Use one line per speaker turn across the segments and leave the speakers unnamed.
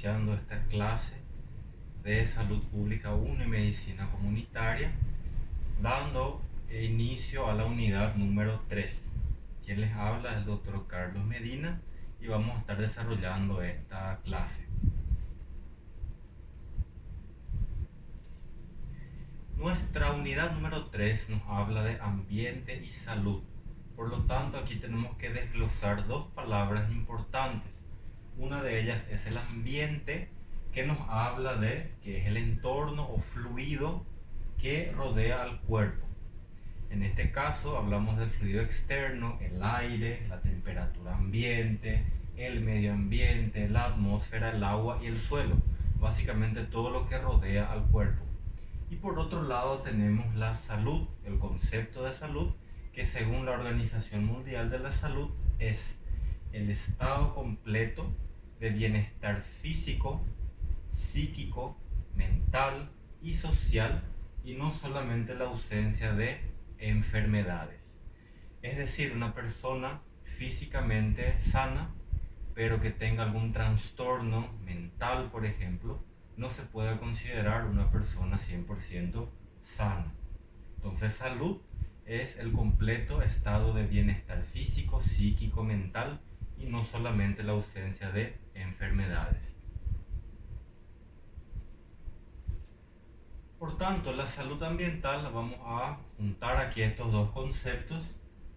iniciando esta clase de Salud Pública 1 y Medicina Comunitaria, dando inicio a la unidad número 3. Quien les habla es el doctor Carlos Medina y vamos a estar desarrollando esta clase. Nuestra unidad número 3 nos habla de ambiente y salud. Por lo tanto, aquí tenemos que desglosar dos palabras importantes. Una de ellas es el ambiente, que nos habla de que es el entorno o fluido que rodea al cuerpo. En este caso hablamos del fluido externo, el aire, la temperatura ambiente, el medio ambiente, la atmósfera, el agua y el suelo. Básicamente todo lo que rodea al cuerpo. Y por otro lado tenemos la salud, el concepto de salud, que según la Organización Mundial de la Salud es el estado completo de bienestar físico, psíquico, mental y social, y no solamente la ausencia de enfermedades. Es decir, una persona físicamente sana, pero que tenga algún trastorno mental, por ejemplo, no se puede considerar una persona 100% sana. Entonces, salud es el completo estado de bienestar físico, psíquico, mental y no solamente la ausencia de enfermedades. Por tanto, la salud ambiental, vamos a juntar aquí estos dos conceptos.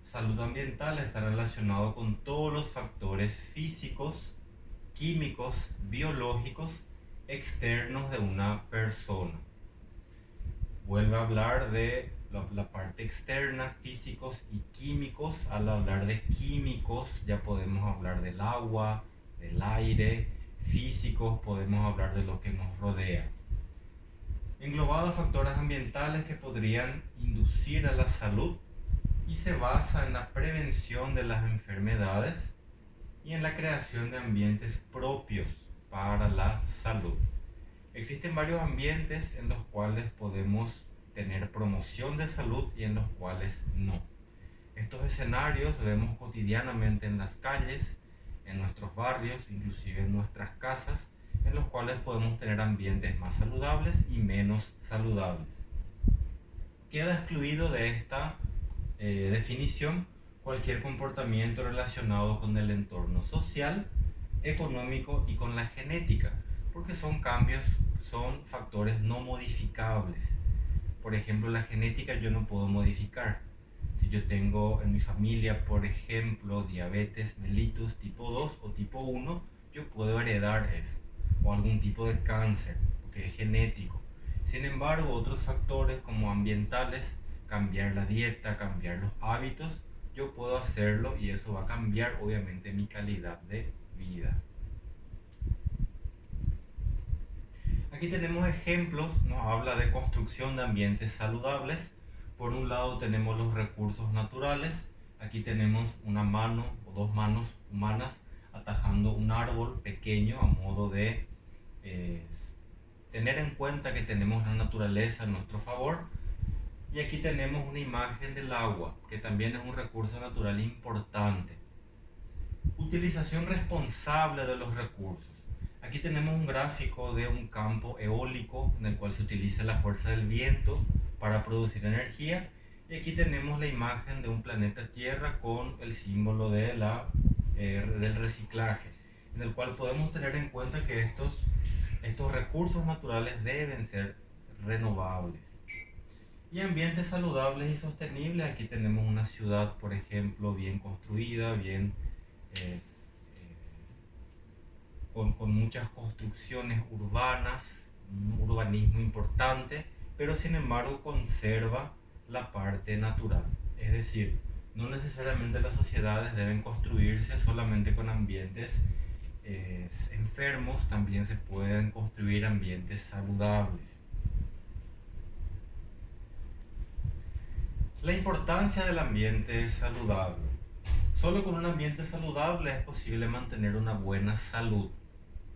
Salud ambiental está relacionado con todos los factores físicos, químicos, biológicos, externos de una persona. Vuelve a hablar de la parte externa, físicos y químicos. Al hablar de químicos ya podemos hablar del agua, del aire. Físicos podemos hablar de lo que nos rodea. Englobados factores ambientales que podrían inducir a la salud, y se basa en la prevención de las enfermedades y en la creación de ambientes propios para la salud. Existen varios ambientes en los cuales podemos tener promoción de salud y en los cuales no. Estos escenarios vemos cotidianamente en las calles, en nuestros barrios, inclusive en nuestras casas, en los cuales podemos tener ambientes más saludables y menos saludables. Queda excluido de esta definición cualquier comportamiento relacionado con el entorno social, económico y con la genética, porque son factores no modificables. Por ejemplo, la genética yo no puedo modificar. Si yo tengo en mi familia, por ejemplo, diabetes mellitus tipo 2 o tipo 1, yo puedo heredar eso, o algún tipo de cáncer, porque es genético. Sin embargo, otros factores como ambientales, cambiar la dieta, cambiar los hábitos, yo puedo hacerlo y eso va a cambiar obviamente mi calidad de vida. Aquí tenemos ejemplos, nos habla de construcción de ambientes saludables. Por un lado tenemos los recursos naturales. Aquí tenemos una mano o dos manos humanas atajando un árbol pequeño a modo de tener en cuenta que tenemos la naturaleza a nuestro favor. Y aquí tenemos una imagen del agua, que también es un recurso natural importante. Utilización responsable de los recursos. Aquí tenemos un gráfico de un campo eólico en el cual se utiliza la fuerza del viento para producir energía. Y aquí tenemos la imagen de un planeta Tierra con el símbolo de del reciclaje, en el cual podemos tener en cuenta que estos recursos naturales deben ser renovables. Y ambientes saludables y sostenibles, aquí tenemos una ciudad, por ejemplo, bien construida, con muchas construcciones urbanas, un urbanismo importante, pero sin embargo conserva la parte natural. Es decir, no necesariamente las sociedades deben construirse solamente con ambientes enfermos, también se pueden construir ambientes saludables. La importancia del ambiente saludable. Solo con un ambiente saludable es posible mantener una buena salud.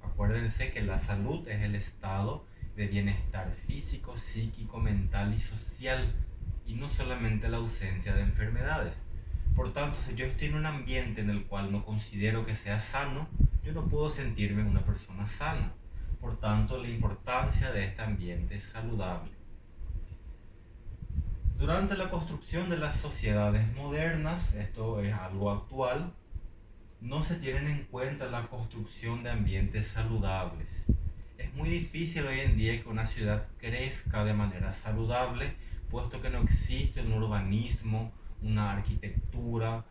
Acuérdense que la salud es el estado de bienestar físico, psíquico, mental y social, y no solamente la ausencia de enfermedades. Por tanto, si yo estoy en un ambiente en el cual no considero que sea sano, yo no puedo sentirme una persona sana. Por tanto, la importancia de este ambiente saludable. Durante la construcción de las sociedades modernas, esto es algo actual, no se tienen en cuenta la construcción de ambientes saludables. Es muy difícil hoy en día que una ciudad crezca de manera saludable, puesto que no existe un urbanismo, una arquitectura,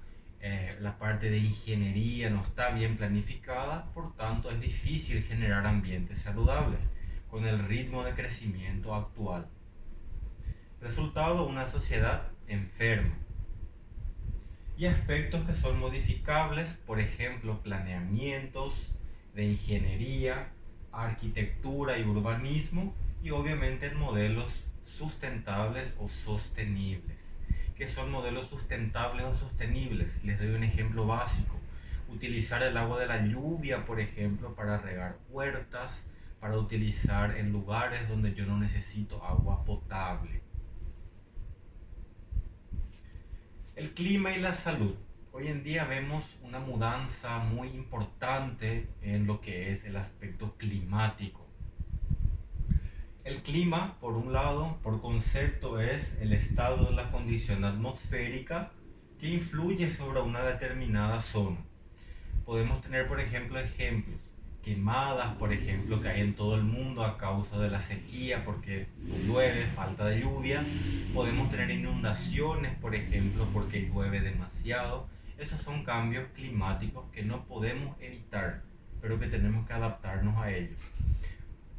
la parte de ingeniería no está bien planificada, por tanto es difícil generar ambientes saludables con el ritmo de crecimiento actual. Resultado, una sociedad enferma. Y aspectos que son modificables, por ejemplo, planeamientos de ingeniería, arquitectura y urbanismo, y obviamente modelos sustentables o sostenibles. ¿Qué son modelos sustentables o sostenibles? Les doy un ejemplo básico. Utilizar el agua de la lluvia, por ejemplo, para regar huertas, para utilizar en lugares donde yo no necesito agua potable. El clima y la salud. Hoy en día vemos una mudanza muy importante en lo que es el aspecto climático. El clima, por un lado, por concepto, es el estado de la condición atmosférica que influye sobre una determinada zona. Podemos tener, por ejemplo, ejemplos. Quemadas, por ejemplo, que hay en todo el mundo a causa de la sequía, porque llueve, falta de lluvia. Podemos tener inundaciones, por ejemplo, porque llueve demasiado. Esos son cambios climáticos que no podemos evitar, pero que tenemos que adaptarnos a ellos.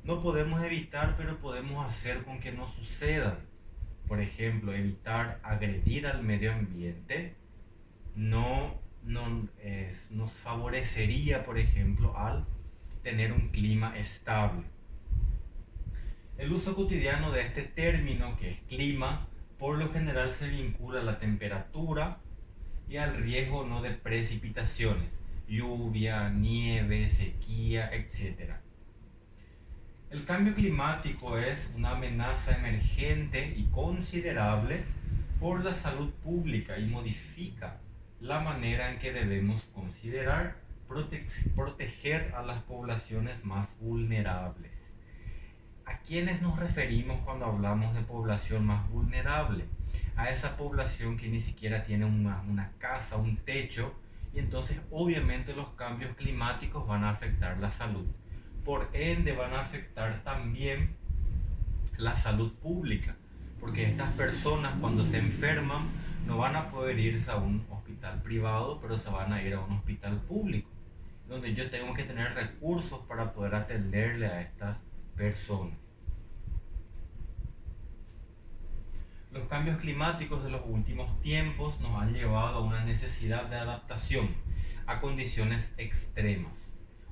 No podemos evitar, pero podemos hacer con que no sucedan. Por ejemplo, evitar agredir al medio ambiente nos favorecería, por ejemplo, al tener un clima estable. El uso cotidiano de este término, que es clima, por lo general se vincula a la temperatura y al riesgo no de precipitaciones, lluvia, nieve, sequía, etc. El cambio climático es una amenaza emergente y considerable por la salud pública y modifica la manera en que debemos considerar proteger a las poblaciones más vulnerables. ¿A quiénes nos referimos cuando hablamos de población más vulnerable? A esa población que ni siquiera tiene una casa, un techo, y entonces obviamente los cambios climáticos van a afectar la salud. Por ende van a afectar también la salud pública, porque estas personas cuando se enferman no van a poder irse a un hospital privado, pero se van a ir a un hospital público, donde yo tengo que tener recursos para poder atenderle a estas personas. Los cambios climáticos de los últimos tiempos nos han llevado a una necesidad de adaptación a condiciones extremas.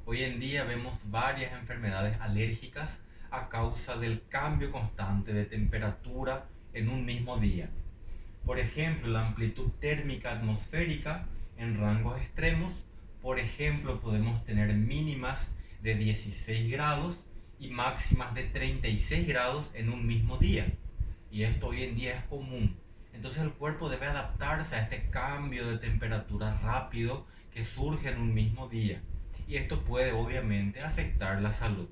Hoy en día vemos varias enfermedades alérgicas a causa del cambio constante de temperatura en un mismo día. Por ejemplo, la amplitud térmica atmosférica en rangos extremos. Por ejemplo, podemos tener mínimas de 16 grados y máximas de 36 grados en un mismo día. Y esto hoy en día es común. Entonces el cuerpo debe adaptarse a este cambio de temperatura rápido que surge en un mismo día. Y esto puede obviamente afectar la salud.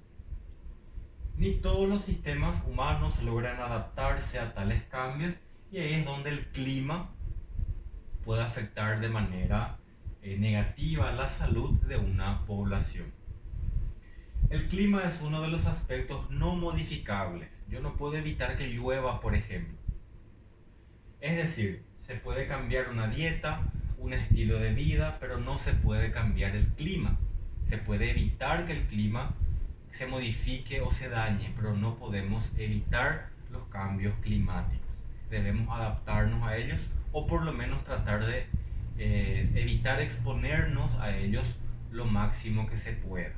Ni todos los sistemas humanos logran adaptarse a tales cambios, y ahí es donde el clima puede afectar de manera negativa la salud de una población. El clima es uno de los aspectos no modificables. Yo no puedo evitar que llueva, por ejemplo. Es decir, se puede cambiar una dieta, un estilo de vida, pero no se puede cambiar el clima. Se puede evitar que el clima se modifique o se dañe, pero no podemos evitar los cambios climáticos. Debemos adaptarnos a ellos, o por lo menos tratar de evitar exponernos a ellos lo máximo que se pueda.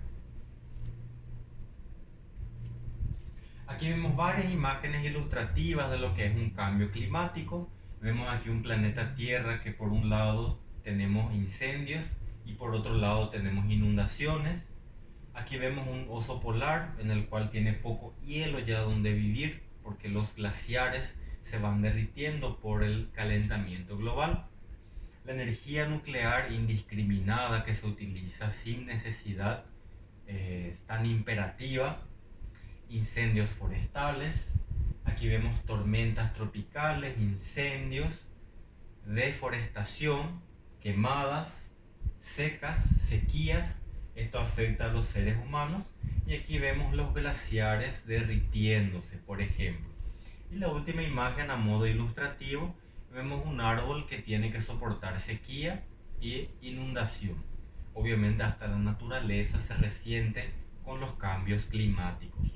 Aquí vemos varias imágenes ilustrativas de lo que es un cambio climático. Vemos aquí un planeta Tierra que por un lado tenemos incendios y por otro lado tenemos inundaciones. Aquí vemos un oso polar en el cual tiene poco hielo ya donde vivir, porque los glaciares se van derritiendo por el calentamiento global. La energía nuclear indiscriminada que se utiliza sin necesidad es tan imperativa. Incendios forestales. Aquí vemos tormentas tropicales, incendios, deforestación, quemadas, secas, sequías. Esto afecta a los seres humanos. Y aquí vemos los glaciares derritiéndose, por ejemplo. Y la última imagen, a modo ilustrativo, vemos un árbol que tiene que soportar sequía y inundación. Obviamente hasta la naturaleza se resiente con los cambios climáticos.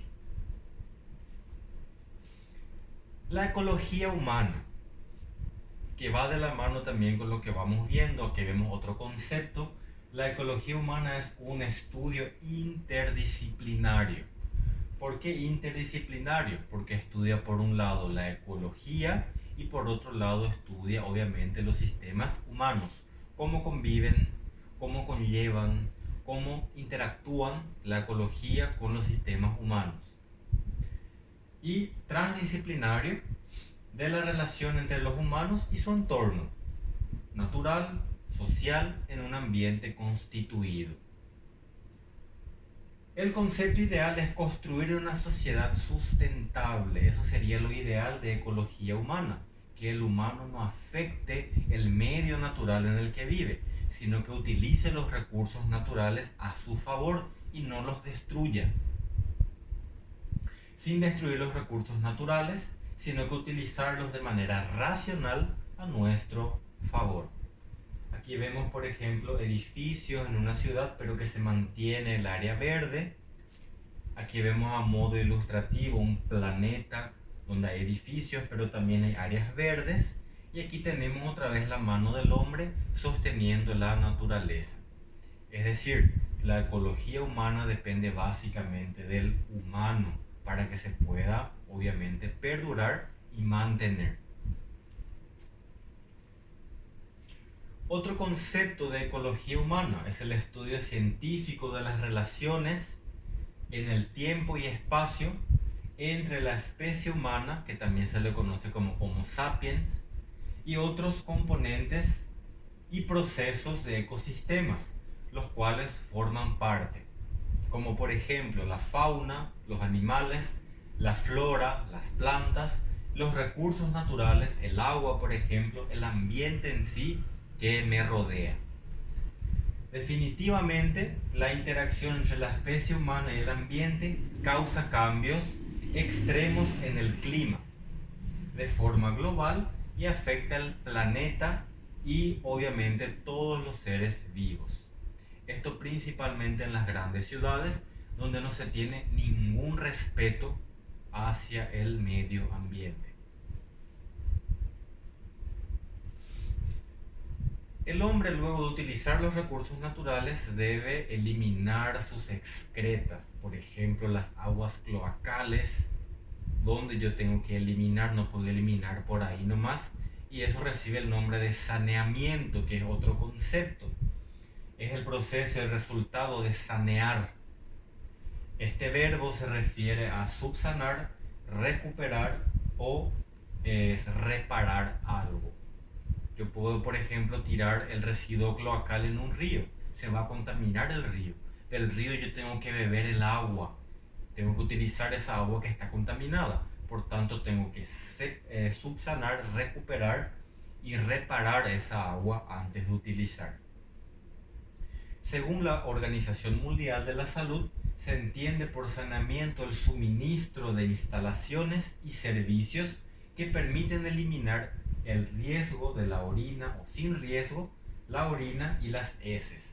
La ecología humana, que va de la mano también con lo que vamos viendo. Aquí vemos otro concepto. La ecología humana es un estudio interdisciplinario. ¿Por qué interdisciplinario? Porque estudia por un lado la ecología y por otro lado estudia obviamente los sistemas humanos, cómo conviven, cómo conllevan, cómo interactúan la ecología con los sistemas humanos. Y transdisciplinario, de la relación entre los humanos y su entorno natural, social, en un ambiente constituido. El concepto ideal es construir una sociedad sustentable. Eso sería lo ideal de ecología humana, que el humano no afecte el medio natural en el que vive, sino que utilice los recursos naturales a su favor y no los destruya. Sin destruir los recursos naturales, sino que utilizarlos de manera racional a nuestro favor. Aquí vemos, por ejemplo, edificios en una ciudad, pero que se mantiene el área verde. Aquí vemos a modo ilustrativo un planeta donde hay edificios, pero también hay áreas verdes. Y aquí tenemos otra vez la mano del hombre sosteniendo la naturaleza. Es decir, la ecología humana depende básicamente del humano para que se pueda, obviamente, perdurar y mantener. Otro concepto de ecología humana es el estudio científico de las relaciones en el tiempo y espacio entre la especie humana, que también se le conoce como Homo sapiens, y otros componentes y procesos de ecosistemas, los cuales forman parte, como por ejemplo la fauna, los animales, la flora, las plantas, los recursos naturales, el agua, por ejemplo, el ambiente en sí que me rodea. Definitivamente, la interacción entre la especie humana y el ambiente causa cambios extremos en el clima de forma global y afecta al planeta y obviamente todos los seres vivos. Esto principalmente en las grandes ciudades, donde no se tiene ningún respeto hacia el medio ambiente. El hombre, luego de utilizar los recursos naturales, debe eliminar sus excretas, por ejemplo las aguas cloacales, donde yo tengo que eliminar, no puedo eliminar por ahí nomás, y eso recibe el nombre de saneamiento, que es otro concepto. Es el proceso, el resultado de sanear. Este verbo se refiere a subsanar, recuperar o reparar algo. Yo puedo, por ejemplo, tirar el residuo cloacal en un río. Se va a contaminar el río. Del río yo tengo que beber el agua. Tengo que utilizar esa agua que está contaminada. Por tanto, tengo que subsanar, recuperar y reparar esa agua antes de utilizar. Según la Organización Mundial de la Salud, se entiende por saneamiento el suministro de instalaciones y servicios que permiten eliminar el riesgo de la orina o sin riesgo, la orina y las heces.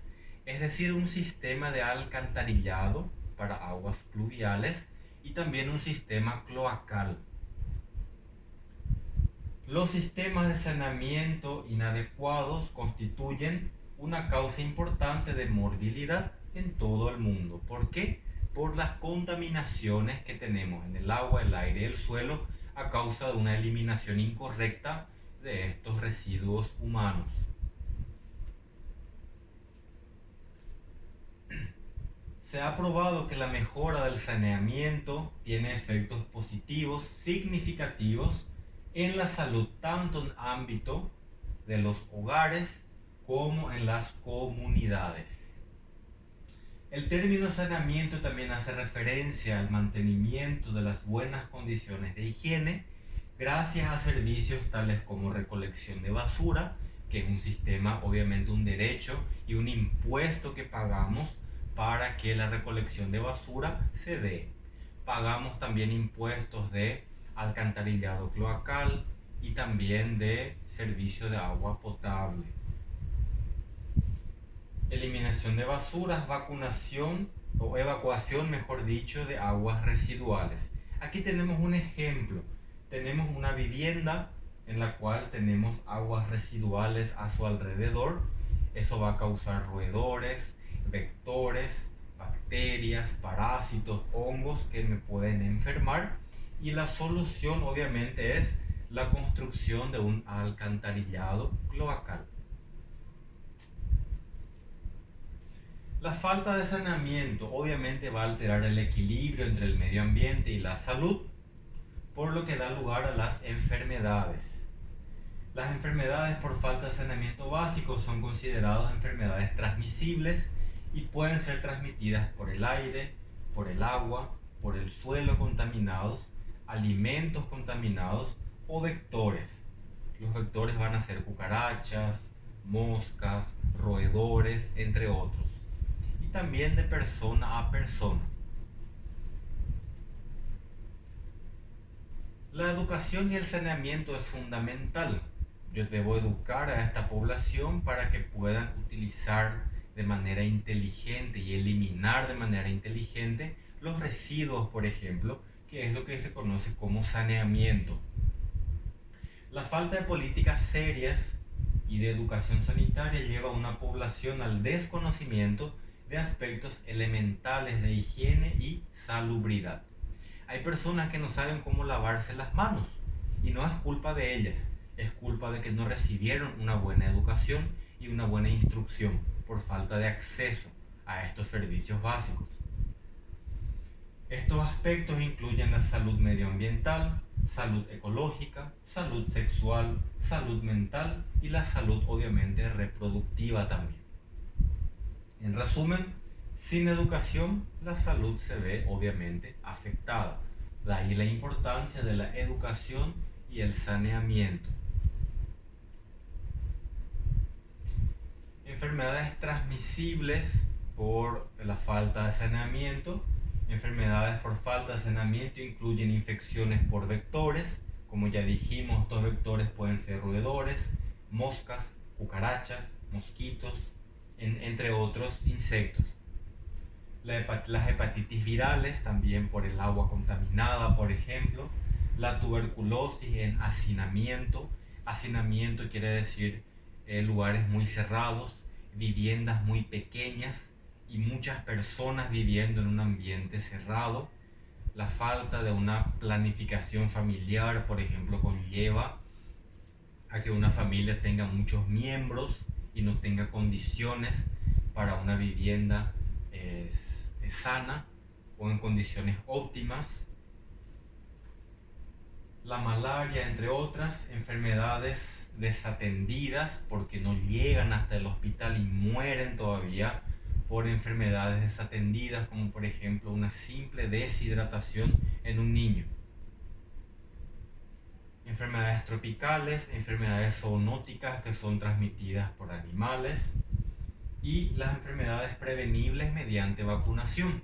Es decir, un sistema de alcantarillado para aguas pluviales y también un sistema cloacal. Los sistemas de saneamiento inadecuados constituyen una causa importante de morbilidad en todo el mundo. ¿Por qué? Por las contaminaciones que tenemos en el agua, el aire y el suelo a causa de una eliminación incorrecta de estos residuos humanos. Se ha probado que la mejora del saneamiento tiene efectos positivos significativos en la salud, tanto en ámbito de los hogares como en las comunidades. El término saneamiento también hace referencia al mantenimiento de las buenas condiciones de higiene gracias a servicios tales como recolección de basura, que es un sistema, obviamente un derecho y un impuesto que pagamos para que la recolección de basura se dé. Pagamos también impuestos de alcantarillado cloacal y también de servicio de agua potable. Eliminación de basuras, vacunación o evacuación, mejor dicho, de aguas residuales. Aquí tenemos un ejemplo. Tenemos una vivienda en la cual tenemos aguas residuales a su alrededor. Eso va a causar roedores, vectores, bacterias, parásitos, hongos que me pueden enfermar. Y la solución obviamente es la construcción de un alcantarillado cloacal. La falta de saneamiento obviamente va a alterar el equilibrio entre el medio ambiente y la salud, por lo que da lugar a las enfermedades. Las enfermedades por falta de saneamiento básico son consideradas enfermedades transmisibles y pueden ser transmitidas por el aire, por el agua, por el suelo contaminados, alimentos contaminados o vectores. Los vectores van a ser cucarachas, moscas, roedores, entre otros. Y también de persona a persona. La educación y el saneamiento es fundamental. Yo debo educar a esta población para que puedan utilizar de manera inteligente y eliminar de manera inteligente los residuos, por ejemplo, que es lo que se conoce como saneamiento. La falta de políticas serias y de educación sanitaria lleva a una población al desconocimiento de aspectos elementales de higiene y salubridad. Hay personas que no saben cómo lavarse las manos y no es culpa de ellas, es culpa de que no recibieron una buena educación y una buena instrucción por falta de acceso a estos servicios básicos. Estos aspectos incluyen la salud medioambiental, salud ecológica, salud sexual, salud mental y la salud obviamente reproductiva también. En resumen, sin educación la salud se ve obviamente afectada. De ahí la importancia de la educación y el saneamiento. Enfermedades transmisibles por la falta de saneamiento. Enfermedades por falta de saneamiento incluyen infecciones por vectores. Como ya dijimos, estos vectores pueden ser roedores, moscas, cucarachas, mosquitos, entre otros insectos. Las hepatitis virales, también por el agua contaminada, por ejemplo. La tuberculosis en hacinamiento. Hacinamiento quiere decir lugares muy cerrados, viviendas muy pequeñas y muchas personas viviendo en un ambiente cerrado. La falta de una planificación familiar, por ejemplo, conlleva a que una familia tenga muchos miembros y no tenga condiciones para una vivienda sana o en condiciones óptimas. La malaria, entre otras enfermedades desatendidas porque no llegan hasta el hospital y mueren todavía por enfermedades desatendidas, como por ejemplo una simple deshidratación en un niño. Enfermedades tropicales, enfermedades zoonóticas que son transmitidas por animales y las enfermedades prevenibles mediante vacunación.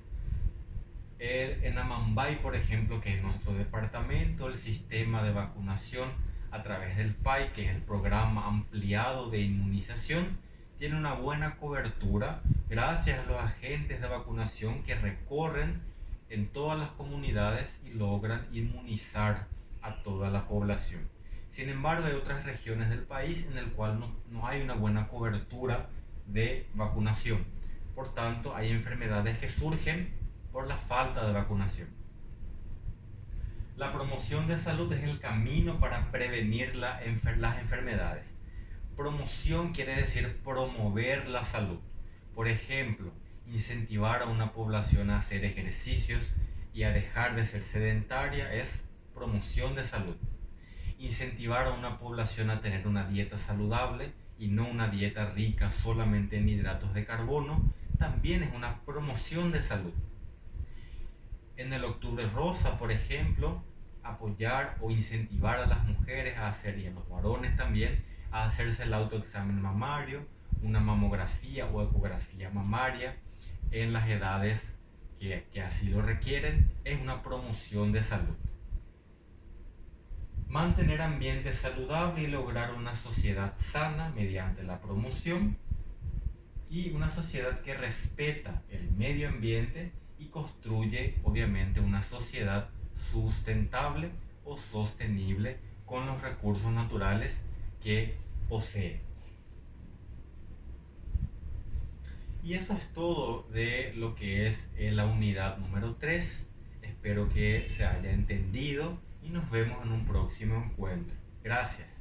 En Amambay, por ejemplo, que es nuestro departamento, el sistema de vacunación a través del PAI, que es el programa ampliado de inmunización, tiene una buena cobertura gracias a los agentes de vacunación que recorren en todas las comunidades y logran inmunizar a toda la población. Sin embargo, hay otras regiones del país en el cual no hay una buena cobertura de vacunación. Por tanto, hay enfermedades que surgen por la falta de vacunación. La promoción de salud es el camino para prevenir las enfermedades. Promoción quiere decir promover la salud. Por ejemplo, incentivar a una población a hacer ejercicios y a dejar de ser sedentaria es promoción de salud. Incentivar a una población a tener una dieta saludable y no una dieta rica solamente en hidratos de carbono, también es una promoción de salud. En el Octubre Rosa, por ejemplo, apoyar o incentivar a las mujeres a hacer, y a los varones también, a hacerse el autoexamen mamario, una mamografía o ecografía mamaria en las edades que así lo requieren, es una promoción de salud. Mantener ambiente saludable y lograr una sociedad sana mediante la promoción, y una sociedad que respeta el medio ambiente y construye obviamente una sociedad sustentable o sostenible con los recursos naturales que posee. Y eso es todo de lo que es la unidad número 3. Espero que se haya entendido y nos vemos en un próximo encuentro. Gracias.